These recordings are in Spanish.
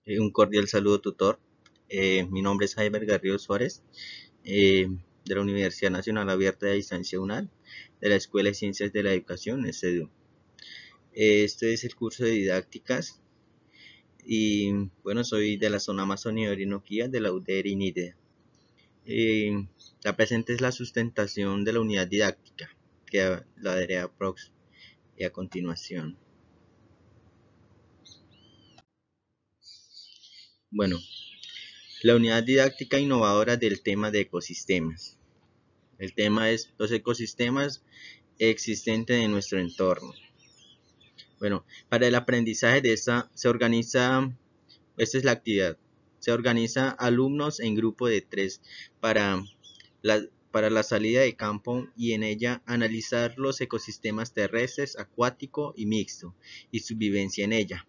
Un cordial saludo, tutor. Mi nombre es Jaime Garrido Suárez, de la Universidad Nacional Abierta de Distancia UNAL, de la Escuela de Ciencias de la Educación, ESEDU. Este es el curso de didácticas y bueno, soy de la zona Amazonía de Orinoquía de la UDER INIDE. La presente es la sustentación de la unidad didáctica, que la daré a continuación. Bueno, la unidad didáctica innovadora del tema de ecosistemas. El tema es los ecosistemas existentes en nuestro entorno. Bueno, para el aprendizaje de esta esta es la actividad. Se organiza alumnos en grupo de 3 para para la salida de campo y en ella analizar los ecosistemas terrestres, acuático y mixto y su vivencia en ella.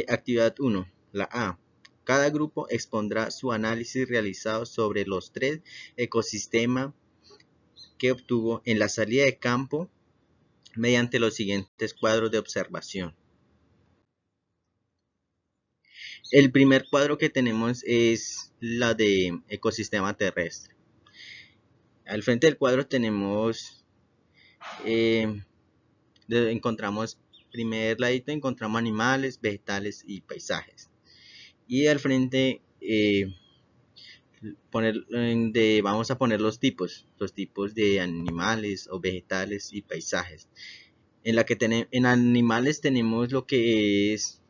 Actividad 1. La A. Cada grupo expondrá su análisis realizado sobre los 3 ecosistemas que obtuvo en la salida de campo mediante los siguientes cuadros de observación. El primer cuadro que tenemos es la de ecosistema terrestre. Al frente del cuadro tenemos, encontramos, primer ladito encontramos animales, vegetales y paisajes. Y al frente vamos a poner los tipos de animales o vegetales y paisajes. En animales tenemos lo que es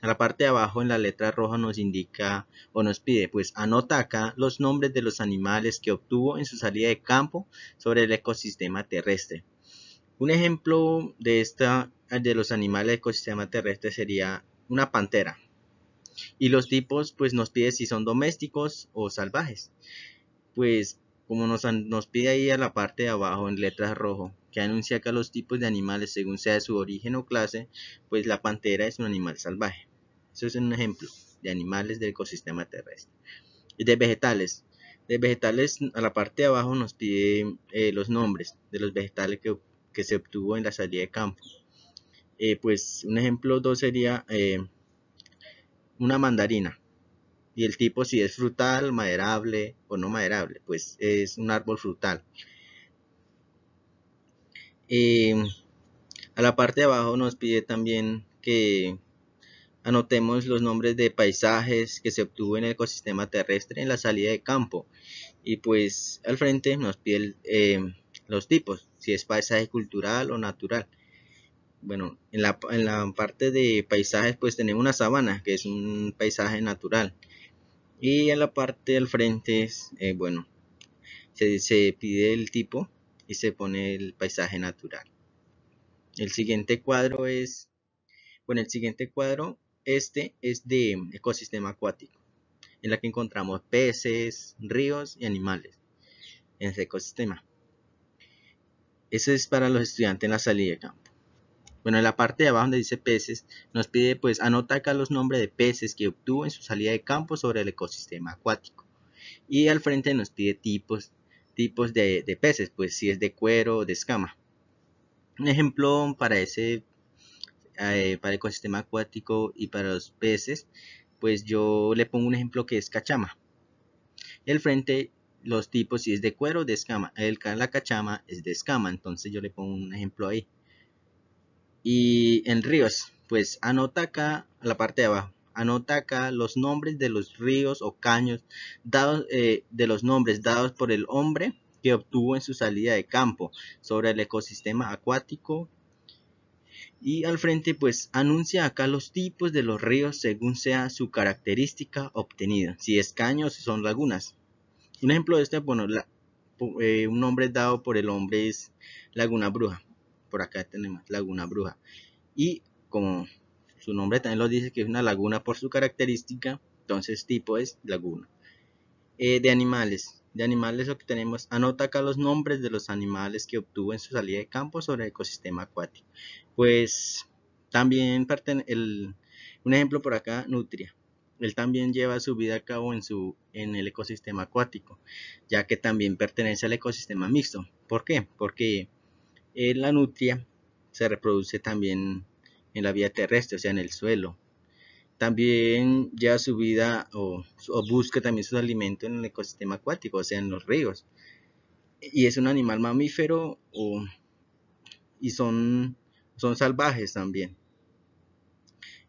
a la parte de abajo en la letra roja nos indica o nos pide, pues anota acá los nombres de los animales que obtuvo en su salida de campo sobre el ecosistema terrestre. Un ejemplo de los animales del ecosistema terrestre sería una pantera. Y los tipos, pues nos pide si son domésticos o salvajes. Pues como nos pide ahí a la parte de abajo en letras rojo, que anuncia acá los tipos de animales según sea de su origen o clase, pues la pantera es un animal salvaje. Eso es un ejemplo de animales del ecosistema terrestre. Y de vegetales a la parte de abajo nos pide los nombres de los vegetales que se obtuvo en la salida de campo. Pues un ejemplo 2 sería una mandarina. Y el tipo si es frutal, maderable o no maderable, pues es un árbol frutal. A la parte de abajo nos pide también que anotemos los nombres de paisajes que se obtuvo en el ecosistema terrestre en la salida de campo. Y pues al frente nos pide los tipos, si es paisaje cultural o natural. Bueno, en la parte de paisajes pues tenemos una sabana, que es un paisaje natural. Y en la parte del frente, bueno, se pide el tipo y se pone el paisaje natural. El siguiente cuadro es, bueno, el siguiente cuadro, este es de ecosistema acuático, en la que encontramos peces, ríos y animales en ese ecosistema. Eso es para los estudiantes en la salida de campo. Bueno, en la parte de abajo donde dice peces, nos pide pues anota acá los nombres de peces que obtuvo en su salida de campo sobre el ecosistema acuático. Y al frente nos pide tipos de peces, pues si es de cuero o de escama. Un ejemplo para para el ecosistema acuático y para los peces, pues yo le pongo un ejemplo que es cachama. El frente, los tipos si es de cuero o de escama. La cachama es de escama, entonces yo le pongo un ejemplo ahí. Y en ríos, pues anota acá a la parte de abajo. Anota acá los nombres de los ríos o caños dados, de los nombres dados por el hombre que obtuvo en su salida de campo sobre el ecosistema acuático. Y al frente pues anuncia acá los tipos de los ríos según sea su característica obtenida. Si es caño o si son lagunas. Un ejemplo de este, bueno, un nombre dado por el hombre es Laguna Bruja. Por acá tenemos Laguna Bruja. Y como su nombre también lo dice que es una laguna por su característica, entonces tipo es laguna. De animales lo que tenemos, anota acá los nombres de los animales que obtuvo en su salida de campo sobre el ecosistema acuático. Pues también un ejemplo por acá, nutria. Él también lleva su vida a cabo en el ecosistema acuático, ya que también pertenece al ecosistema mixto. ¿Por qué? Porque la nutria se reproduce también en la vida terrestre, o sea, en el suelo. También lleva su vida o busca también sus alimentos en el ecosistema acuático, o sea, en los ríos. Y es un animal mamífero y son salvajes también.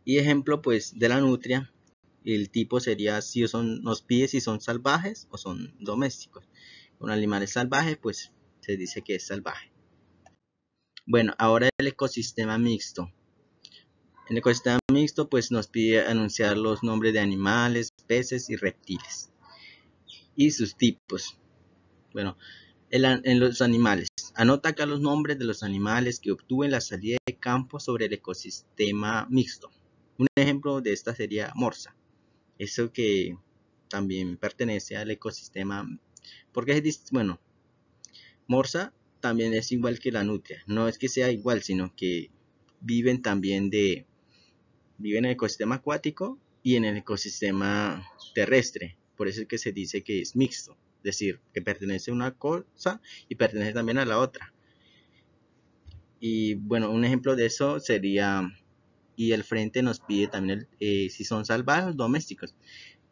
Y ejemplo, pues, de la nutria, el tipo sería si nos pide si son salvajes o son domésticos. Con animales salvajes, pues, se dice que es salvaje. Bueno, ahora el ecosistema mixto. En el ecosistema mixto, pues, nos pide anunciar los nombres de animales, peces y reptiles. Y sus tipos. Bueno, en los animales. Anota acá los nombres de los animales que obtuvo en la salida de campo sobre el ecosistema mixto. Un ejemplo de esta sería morsa. Eso que también pertenece al ecosistema. Porque bueno, morsa también es igual que la nutria. No es que sea igual, sino que viven también viven en el ecosistema acuático y en el ecosistema terrestre. Por eso es que se dice que es mixto. Es decir, que pertenece a una cosa y pertenece también a la otra. Y bueno, un ejemplo de eso sería, y el frente nos pide también si son salvajes o domésticos.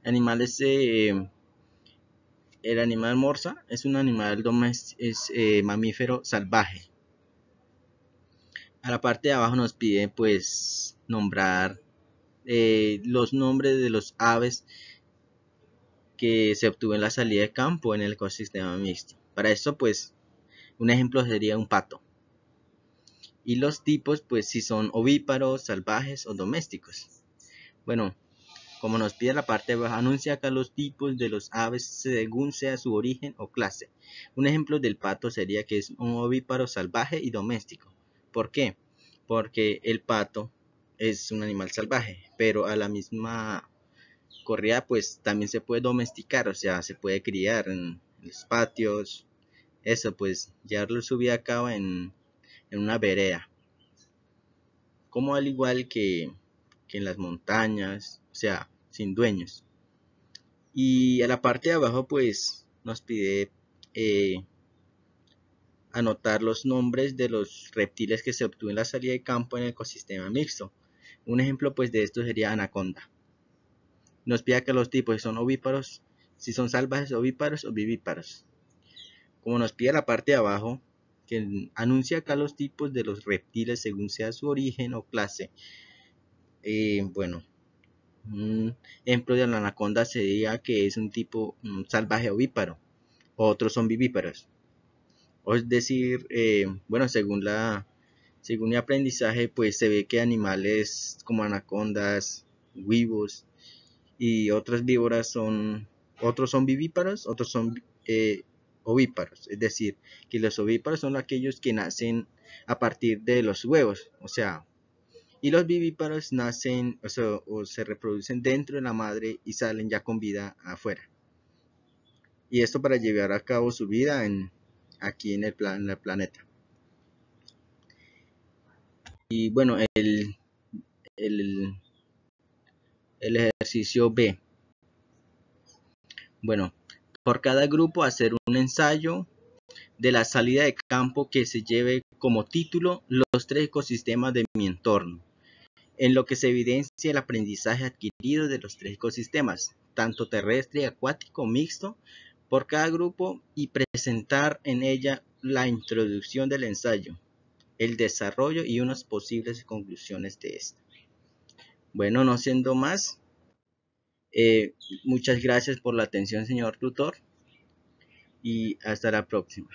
Animales, el animal morsa es un animal es mamífero salvaje. A la parte de abajo nos pide pues nombrar los nombres de los aves que se obtuvo en la salida de campo en el ecosistema mixto. Para esto pues un ejemplo sería un pato. Y los tipos pues si son ovíparos, salvajes o domésticos. Bueno, como nos pide la parte de abajo, anuncia acá los tipos de los aves según sea su origen o clase. Un ejemplo del pato sería que es un ovíparo salvaje y doméstico. ¿Por qué? Porque el pato es un animal salvaje, pero a la misma corrida pues también se puede domesticar, o sea, se puede criar en los patios, eso pues llevarlo su vida a cabo en una vereda. Como al igual que en las montañas, o sea, sin dueños. Y a la parte de abajo pues nos pide anotar los nombres de los reptiles que se obtuvo en la salida de campo en el ecosistema mixto. Un ejemplo pues de esto sería anaconda. Nos pide que los tipos son ovíparos, si son salvajes, ovíparos o vivíparos. Como nos pide la parte de abajo, que anuncia acá los tipos de los reptiles según sea su origen o clase. Bueno, un ejemplo de la anaconda sería que es un tipo salvaje ovíparo. Otros son vivíparos. O es decir, bueno, según mi aprendizaje, pues se ve que animales como anacondas, huevos y otras víboras otros son vivíparos, otros son ovíparos. Es decir, que los ovíparos son aquellos que nacen a partir de los huevos, o sea, y los vivíparos nacen o se reproducen dentro de la madre y salen ya con vida afuera. Y esto para llevar a cabo su vida aquí en en el planeta. Y bueno, el, el ejercicio B. Bueno, por cada grupo hacer un ensayo de la salida de campo que se lleve como título los tres ecosistemas de mi entorno, en lo que se evidencia el aprendizaje adquirido de los tres ecosistemas, tanto terrestre, acuático, mixto, por cada grupo y presentar en ella la introducción del ensayo, el desarrollo y unas posibles conclusiones de este. Bueno, no siendo más, muchas gracias por la atención, señor tutor, y hasta la próxima.